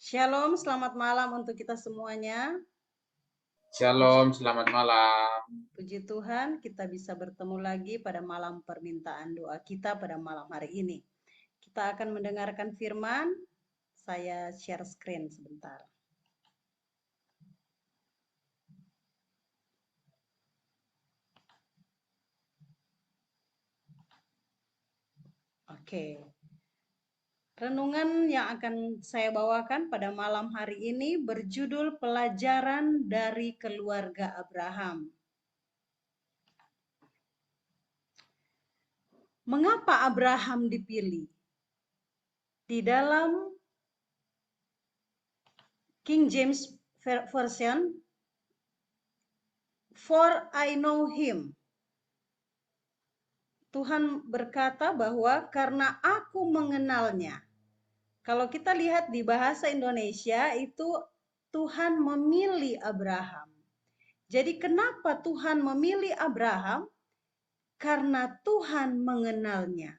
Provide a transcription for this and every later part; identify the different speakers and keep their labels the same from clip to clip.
Speaker 1: Shalom, selamat malam untuk kita semuanya.
Speaker 2: Shalom, selamat malam.
Speaker 1: Puji Tuhan, kita bisa bertemu lagi pada malam permintaan doa kita pada malam hari ini. Kita akan mendengarkan firman. Saya share screen sebentar. Oke. Renungan yang akan saya bawakan pada malam hari ini berjudul Pelajaran dari Keluarga Abraham. Mengapa Abraham dipilih? Di dalam King James Version, "For I know him." Tuhan berkata bahwa karena aku mengenalnya. Kalau kita lihat di bahasa Indonesia itu Tuhan memilih Abraham. Jadi kenapa Tuhan memilih Abraham? Karena Tuhan mengenalnya.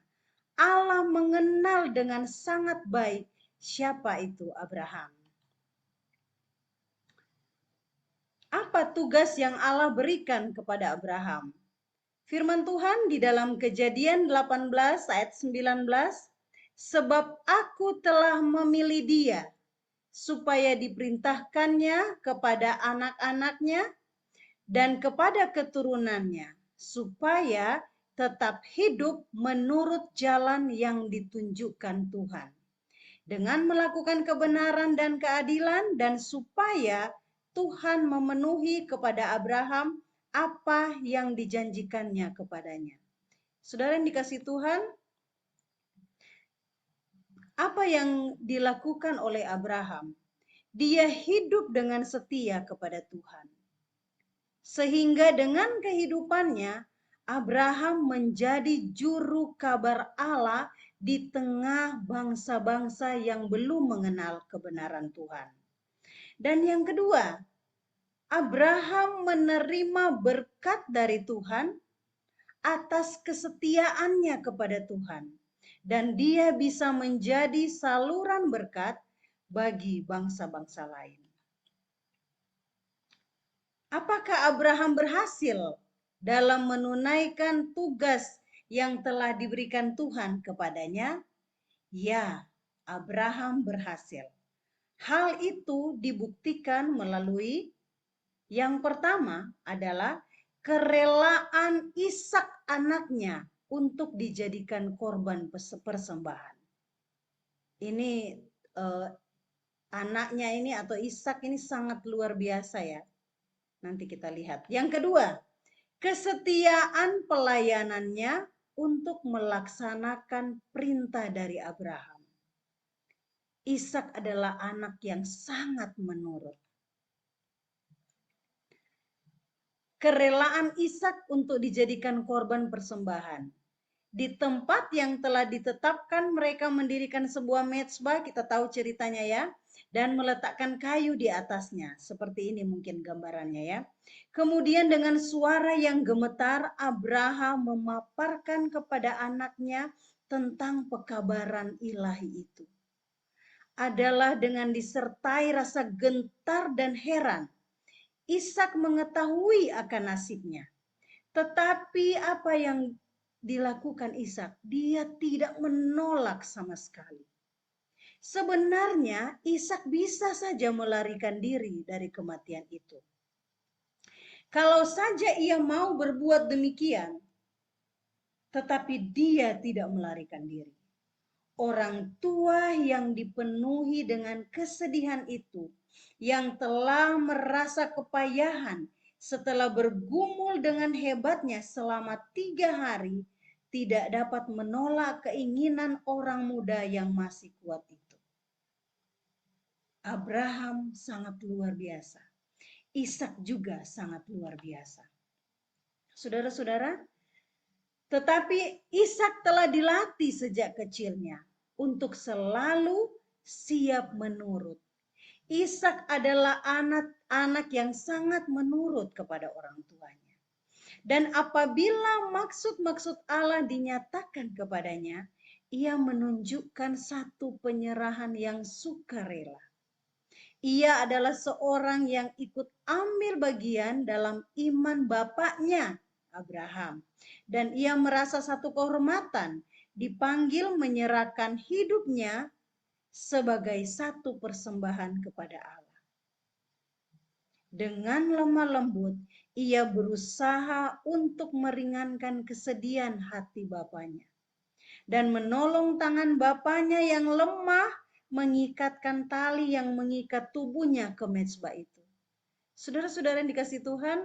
Speaker 1: Allah mengenal dengan sangat baik siapa itu Abraham. Apa tugas yang Allah berikan kepada Abraham? Firman Tuhan di dalam Kejadian 18 ayat 19, sebab aku telah memilih dia, supaya diperintahkannya kepada anak-anaknya dan kepada keturunannya, supaya tetap hidup menurut jalan yang ditunjukkan Tuhan, dengan melakukan kebenaran dan keadilan, dan supaya Tuhan memenuhi kepada Abraham apa yang dijanjikannya kepadanya. Saudara yang dikasihi Tuhan, apa yang dilakukan oleh Abraham? Dia hidup dengan setia kepada Tuhan. Sehingga dengan kehidupannya, Abraham menjadi juru kabar Allah di tengah bangsa-bangsa yang belum mengenal kebenaran Tuhan. Dan yang kedua, Abraham menerima berkat dari Tuhan atas kesetiaannya kepada Tuhan. Dan dia bisa menjadi saluran berkat bagi bangsa-bangsa lain. Apakah Abraham berhasil dalam menunaikan tugas yang telah diberikan Tuhan kepadanya? Ya, Abraham berhasil. Hal itu dibuktikan melalui yang pertama adalah kerelaan Ishak anaknya untuk dijadikan korban persembahan. Ini anaknya ini atau Ishak ini sangat luar biasa ya. Nanti kita lihat. Yang kedua, kesetiaan pelayanannya untuk melaksanakan perintah dari Abraham. Ishak adalah anak yang sangat menurut. Kerelaan Ishak untuk dijadikan korban persembahan. Di tempat yang telah ditetapkan mereka mendirikan sebuah mezbah, kita tahu ceritanya ya, dan meletakkan kayu di atasnya. Seperti ini mungkin gambarannya ya. Kemudian dengan suara yang gemetar, Abraham memaparkan kepada anaknya tentang pekabaran ilahi itu. Adalah dengan disertai rasa gentar dan heran, Ishak mengetahui akan nasibnya. Tetapi apa yang dilakukan Ishak, dia tidak menolak sama sekali. Sebenarnya Ishak bisa saja melarikan diri dari kematian itu. Kalau saja ia mau berbuat demikian, tetapi dia tidak melarikan diri. Orang tua yang dipenuhi dengan kesedihan itu, yang telah merasa kepayahan setelah bergumul dengan hebatnya selama 3 hari, tidak dapat menolak keinginan orang muda yang masih kuat itu. Abraham sangat luar biasa. Ishak juga sangat luar biasa. Saudara-saudara, tetapi Ishak telah dilatih sejak kecilnya untuk selalu siap menurut. Ishak adalah anak yang sangat menurut kepada orang tuanya. Dan apabila maksud-maksud Allah dinyatakan kepadanya, ia menunjukkan satu penyerahan yang sukarela. Ia adalah seorang yang ikut ambil bagian dalam iman bapaknya, Abraham. Dan ia merasa satu kehormatan, dipanggil menyerahkan hidupnya sebagai satu persembahan kepada Allah. Dengan lemah lembut, ia berusaha untuk meringankan kesedihan hati bapaknya dan menolong tangan bapaknya yang lemah mengikatkan tali yang mengikat tubuhnya ke mezbah itu. Saudara-saudara yang dikasih Tuhan,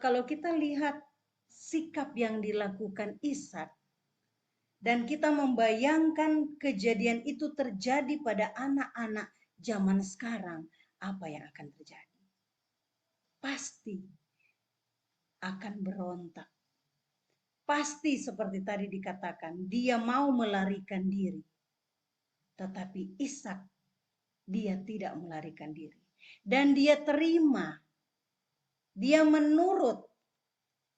Speaker 1: kalau kita lihat sikap yang dilakukan Ishak dan kita membayangkan kejadian itu terjadi pada anak-anak zaman sekarang, apa yang akan terjadi? Pasti akan berontak. Pasti seperti tadi dikatakan, dia mau melarikan diri. Tetapi Ishak, dia tidak melarikan diri. Dan dia terima, dia menurut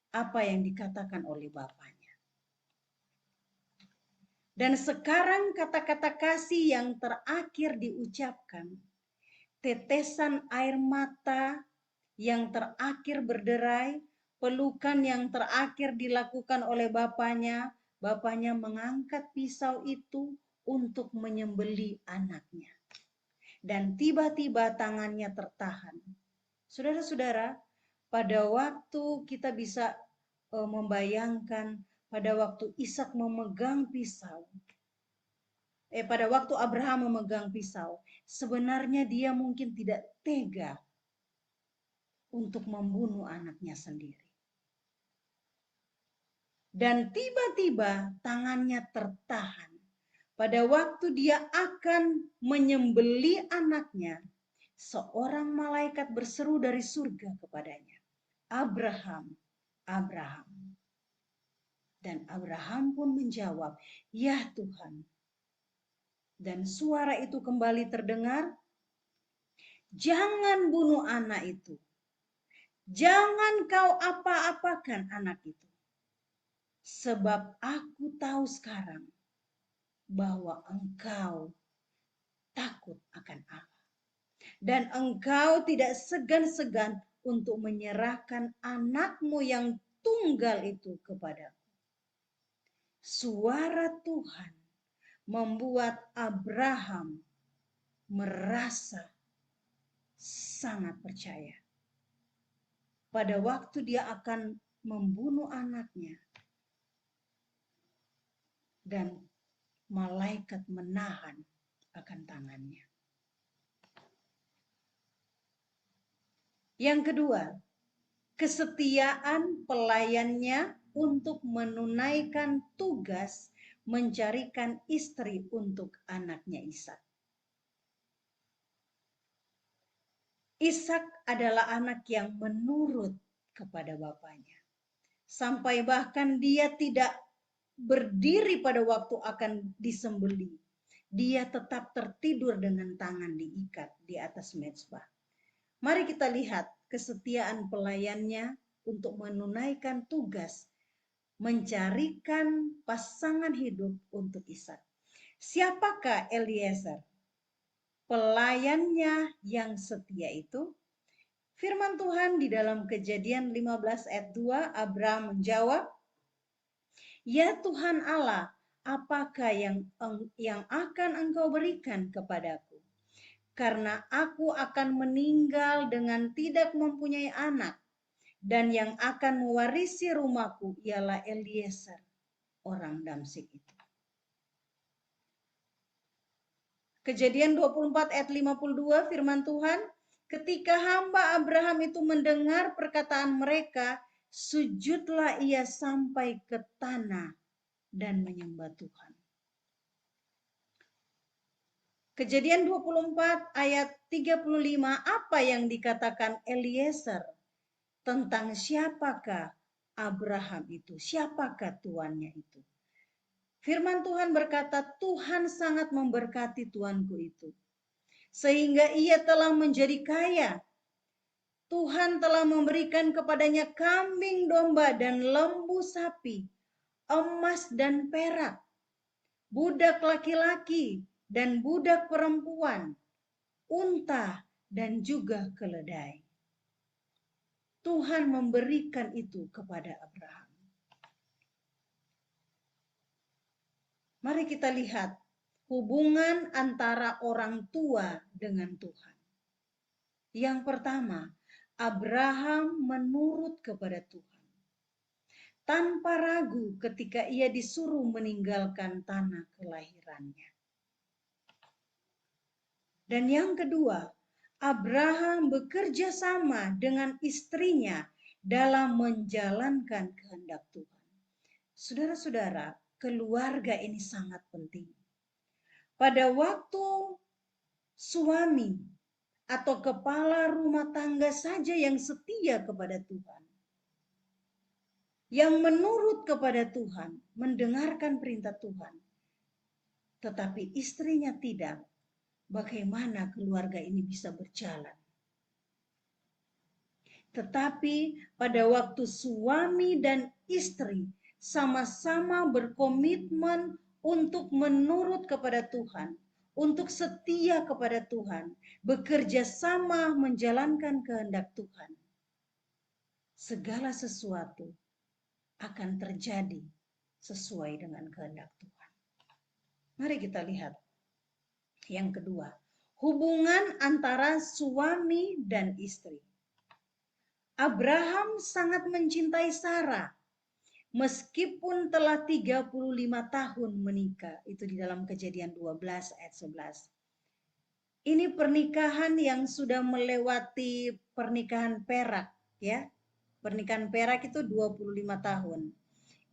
Speaker 1: apa yang dikatakan oleh bapaknya. Dan sekarang kata-kata kasih yang terakhir diucapkan, tetesan air mata yang terakhir berderai, pelukan yang terakhir dilakukan oleh bapaknya. Bapaknya mengangkat pisau itu untuk menyembelih anaknya. Dan tiba-tiba tangannya tertahan. Saudara-saudara, pada waktu kita bisa membayangkan pada waktu Ishak memegang pisau, pada waktu Abraham memegang pisau, sebenarnya dia mungkin tidak tega untuk membunuh anaknya sendiri. Dan tiba-tiba tangannya tertahan. Pada waktu dia akan menyembelih anaknya, seorang malaikat berseru dari surga kepadanya, Abraham, Abraham. Dan Abraham pun menjawab, ya Tuhan. Dan suara itu kembali terdengar, jangan bunuh anak itu. Jangan kau apa-apakan anak itu. Sebab aku tahu sekarang bahwa engkau takut akan Allah. Dan engkau tidak segan-segan untuk menyerahkan anakmu yang tunggal itu kepadaku. Suara Tuhan membuat Abraham merasa sangat percaya. Pada waktu dia akan membunuh anaknya, dan malaikat menahan akan tangannya. Yang kedua, kesetiaan pelayannya untuk menunaikan tugas mencarikan istri untuk anaknya Ishak. Ishak adalah anak yang menurut kepada bapaknya. Sampai bahkan dia tidak berdiri pada waktu akan disembelih. Dia tetap tertidur dengan tangan diikat di atas mezbah. Mari kita lihat kesetiaan pelayannya untuk menunaikan tugas mencarikan pasangan hidup untuk Ishak. Siapakah Eliezer? Pelayannya yang setia itu. Firman Tuhan di dalam Kejadian 15 ayat 2, Abraham menjawab, ya Tuhan Allah, apakah yang akan engkau berikan kepadaku? Karena aku akan meninggal dengan tidak mempunyai anak, dan yang akan mewarisi rumahku ialah Eliezer, orang Damsyik itu. Kejadian 24 ayat 52 firman Tuhan, ketika hamba Abraham itu mendengar perkataan mereka, sujudlah ia sampai ke tanah dan menyembah Tuhan. Kejadian 24 ayat 35, apa yang dikatakan Eliezer tentang siapakah Abraham itu, siapakah tuannya itu. Firman Tuhan berkata, Tuhan sangat memberkati tuanku itu, sehingga ia telah menjadi kaya. Tuhan telah memberikan kepadanya kambing domba dan lembu sapi, emas dan perak, budak laki-laki dan budak perempuan, unta, dan juga keledai. Tuhan memberikan itu kepada Abraham. Mari kita lihat hubungan antara orang tua dengan Tuhan. Yang pertama, Abraham menurut kepada Tuhan. Tanpa ragu ketika ia disuruh meninggalkan tanah kelahirannya. Dan yang kedua, Abraham bekerja sama dengan istrinya dalam menjalankan kehendak Tuhan. Saudara-saudara, keluarga ini sangat penting. Pada waktu suami atau kepala rumah tangga saja yang setia kepada Tuhan, yang menurut kepada Tuhan, mendengarkan perintah Tuhan, tetapi istrinya tidak, bagaimana keluarga ini bisa berjalan? Tetapi pada waktu suami dan istri sama-sama berkomitmen untuk menurut kepada Tuhan, untuk setia kepada Tuhan, bekerja sama menjalankan kehendak Tuhan, segala sesuatu akan terjadi sesuai dengan kehendak Tuhan. Mari kita lihat yang kedua, hubungan antara suami dan istri. Abraham sangat mencintai Sarah meskipun telah 35 tahun menikah. Itu di dalam Kejadian 12 ayat 11. Ini pernikahan yang sudah melewati pernikahan perak, ya. Pernikahan perak itu 25 tahun.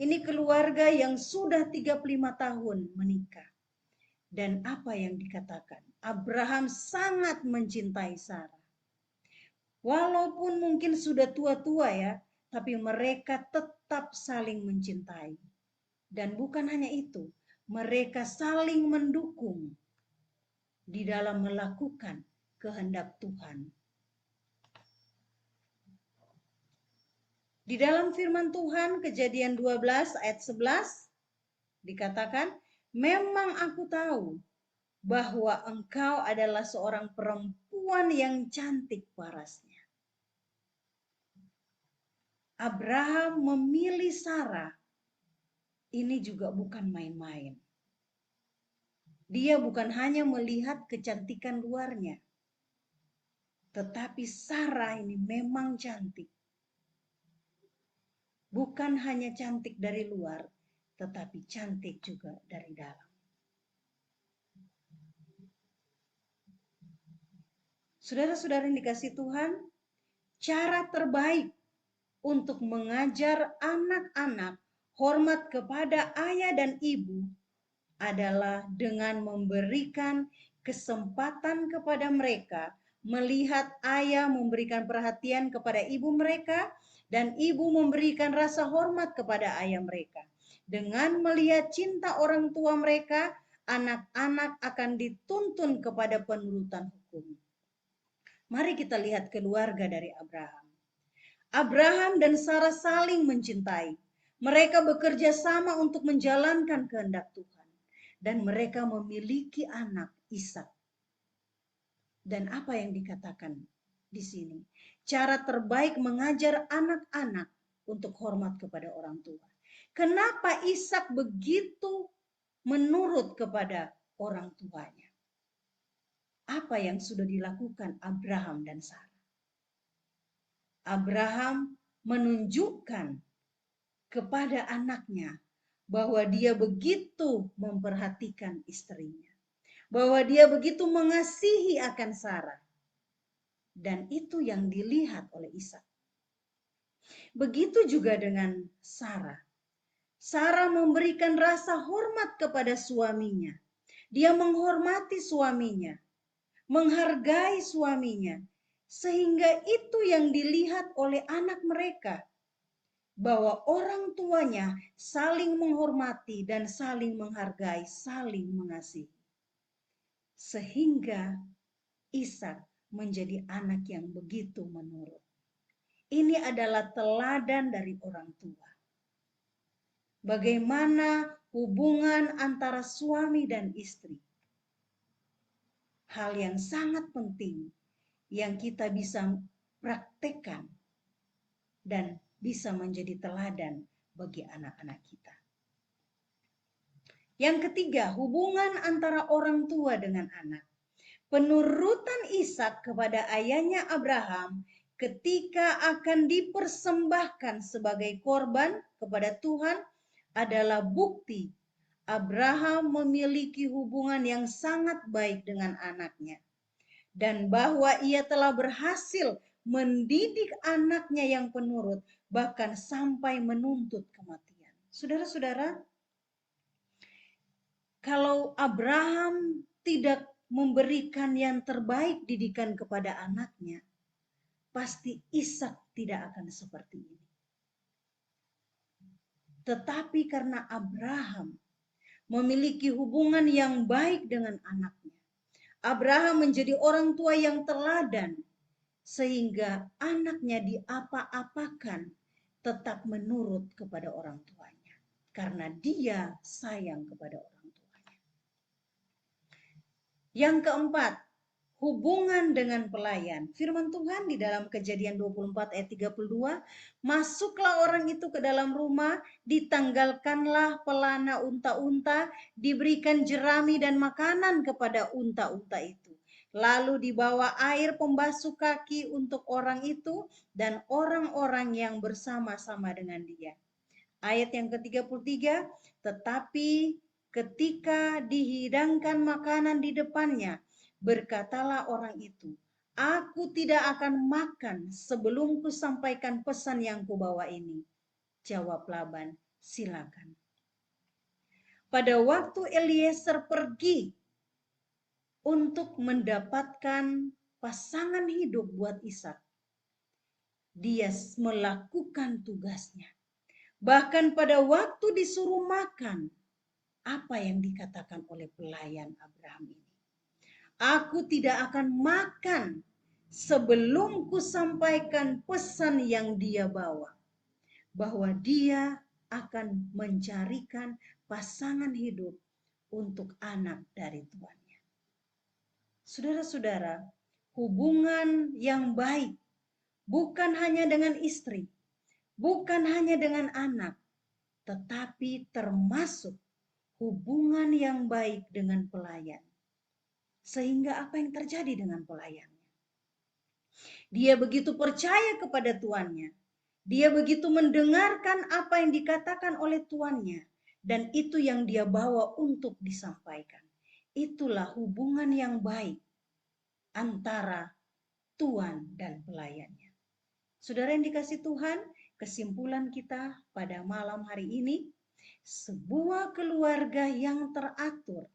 Speaker 1: Ini keluarga yang sudah 35 tahun menikah. Dan apa yang dikatakan? Abraham sangat mencintai Sarah. Walaupun mungkin sudah tua-tua ya, tapi mereka tetap saling mencintai. Dan bukan hanya itu, mereka saling mendukung di dalam melakukan kehendak Tuhan. Di dalam firman Tuhan, Kejadian 12 ayat 11, dikatakan, memang aku tahu bahwa engkau adalah seorang perempuan yang cantik parasnya. Abraham memilih Sarah, ini juga bukan main-main. Dia bukan hanya melihat kecantikan luarnya, tetapi Sarah ini memang cantik. Bukan hanya cantik dari luar, tetapi cantik juga dari dalam. Saudara-saudara yang dikasihi Tuhan, cara terbaik untuk mengajar anak-anak hormat kepada ayah dan ibu adalah dengan memberikan kesempatan kepada mereka melihat ayah memberikan perhatian kepada ibu mereka dan ibu memberikan rasa hormat kepada ayah mereka. Dengan melihat cinta orang tua mereka, anak-anak akan dituntun kepada penurutan hukum. Mari kita lihat keluarga dari Abraham. Abraham dan Sarah saling mencintai. Mereka bekerja sama untuk menjalankan kehendak Tuhan. Dan mereka memiliki anak Ishak. Dan apa yang dikatakan di sini? Cara terbaik mengajar anak-anak untuk hormat kepada orang tua. Kenapa Ishak begitu menurut kepada orang tuanya? Apa yang sudah dilakukan Abraham dan Sarah? Abraham menunjukkan kepada anaknya bahwa dia begitu memperhatikan istrinya, bahwa dia begitu mengasihi akan Sarah, dan itu yang dilihat oleh Ishak. Begitu juga dengan Sarah. Sarah memberikan rasa hormat kepada suaminya. Dia menghormati suaminya, menghargai suaminya, sehingga itu yang dilihat oleh anak mereka, bahwa orang tuanya saling menghormati dan saling menghargai, saling mengasihi. Sehingga Ishak menjadi anak yang begitu menurut. Ini adalah teladan dari orang tua. Bagaimana hubungan antara suami dan istri hal yang sangat penting yang kita bisa praktekkan dan bisa menjadi teladan bagi anak-anak kita. Yang ketiga, hubungan antara orang tua dengan anak. Penurutan Ishak kepada ayahnya Abraham ketika akan dipersembahkan sebagai korban kepada Tuhan adalah bukti Abraham memiliki hubungan yang sangat baik dengan anaknya, dan bahwa ia telah berhasil mendidik anaknya yang penurut, bahkan sampai menuntut kematian. Saudara-saudara, kalau Abraham tidak memberikan yang terbaik didikan kepada anaknya, pasti Ishak tidak akan seperti ini. Tetapi karena Abraham memiliki hubungan yang baik dengan anaknya, Abraham menjadi orang tua yang teladan, sehingga anaknya diapa-apakan tetap menurut kepada orang tuanya, karena dia sayang kepada orang tuanya. Yang keempat, hubungan dengan pelayan. Firman Tuhan di dalam Kejadian 24 ayat 32, masuklah orang itu ke dalam rumah, ditanggalkanlah pelana unta-unta, diberikan jerami dan makanan kepada unta-unta itu. Lalu dibawa air pembasuh kaki untuk orang itu dan orang-orang yang bersama-sama dengan dia. Ayat yang ke-33, tetapi ketika dihidangkan makanan di depannya, berkatalah orang itu, aku tidak akan makan sebelum kusampaikan pesan yang kubawa ini. Jawab Laban, silakan. Pada waktu Eliezer pergi untuk mendapatkan pasangan hidup buat Ishak, dia melakukan tugasnya. Bahkan pada waktu disuruh makan, apa yang dikatakan oleh pelayan Abraham ini? Aku tidak akan makan sebelum kusampaikan pesan yang dia bawa, bahwa dia akan mencarikan pasangan hidup untuk anak dari tuannya. Saudara-saudara, hubungan yang baik bukan hanya dengan istri, bukan hanya dengan anak, tetapi termasuk hubungan yang baik dengan pelayan. Sehingga apa yang terjadi dengan pelayannya? Dia begitu percaya kepada tuannya. Dia begitu mendengarkan apa yang dikatakan oleh tuannya. Dan itu yang dia bawa untuk disampaikan. Itulah hubungan yang baik antara tuan dan pelayannya. Saudara yang dikasih Tuhan, kesimpulan kita pada malam hari ini, sebuah keluarga yang teratur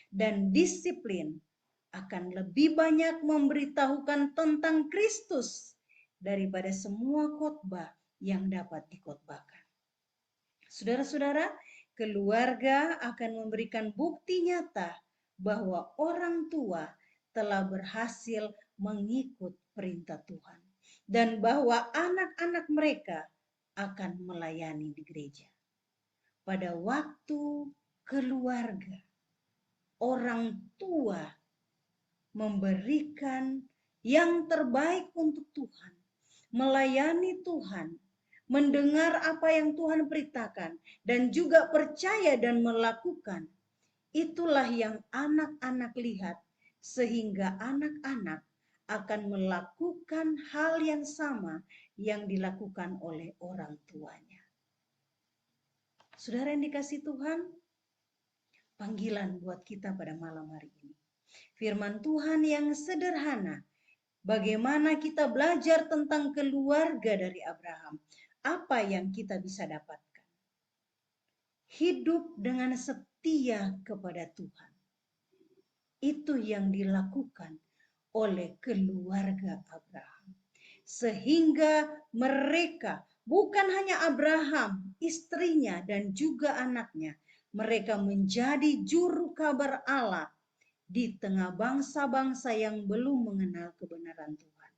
Speaker 1: dan disiplin akan lebih banyak memberitahukan tentang Kristus daripada semua khotbah yang dapat dikhotbahkan. Saudara-saudara, keluarga akan memberikan bukti nyata bahwa orang tua telah berhasil mengikut perintah Tuhan dan bahwa anak-anak mereka akan melayani di gereja. Pada waktu keluarga, orang tua memberikan yang terbaik untuk Tuhan, melayani Tuhan, mendengar apa yang Tuhan perintahkan, dan juga percaya dan melakukan. Itulah yang anak-anak lihat, sehingga anak-anak akan melakukan hal yang sama yang dilakukan oleh orang tuanya. Saudara yang dikasih Tuhan, panggilan buat kita pada malam hari ini. Firman Tuhan yang sederhana, bagaimana kita belajar tentang keluarga dari Abraham. Apa yang kita bisa dapatkan? Hidup dengan setia kepada Tuhan. Itu yang dilakukan oleh keluarga Abraham. Sehingga mereka, bukan hanya Abraham, istrinya dan juga anaknya, mereka menjadi juru kabar Allah di tengah bangsa-bangsa yang belum mengenal kebenaran Tuhan.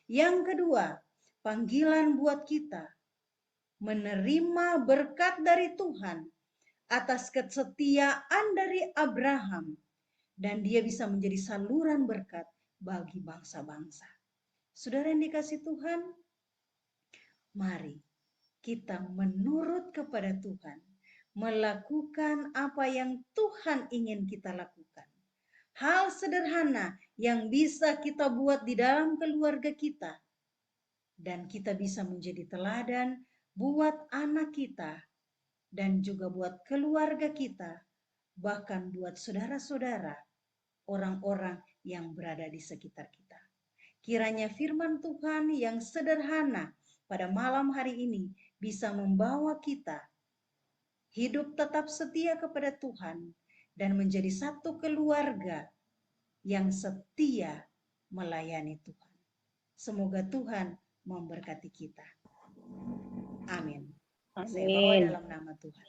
Speaker 1: Yang kedua, panggilan buat kita menerima berkat dari Tuhan atas kesetiaan dari Abraham dan dia bisa menjadi saluran berkat bagi bangsa-bangsa. Saudara yang dikasih Tuhan, mari kita menurut kepada Tuhan, melakukan apa yang Tuhan ingin kita lakukan. Hal sederhana yang bisa kita buat di dalam keluarga kita, dan kita bisa menjadi teladan buat anak kita, dan juga buat keluarga kita, bahkan buat saudara-saudara, orang-orang yang berada di sekitar kita. Kiranya firman Tuhan yang sederhana pada malam hari ini bisa membawa kita hidup tetap setia kepada Tuhan dan menjadi satu keluarga yang setia melayani Tuhan. Semoga Tuhan memberkati kita. Amin. Saya bawa
Speaker 3: Amin.
Speaker 1: dalam nama Tuhan.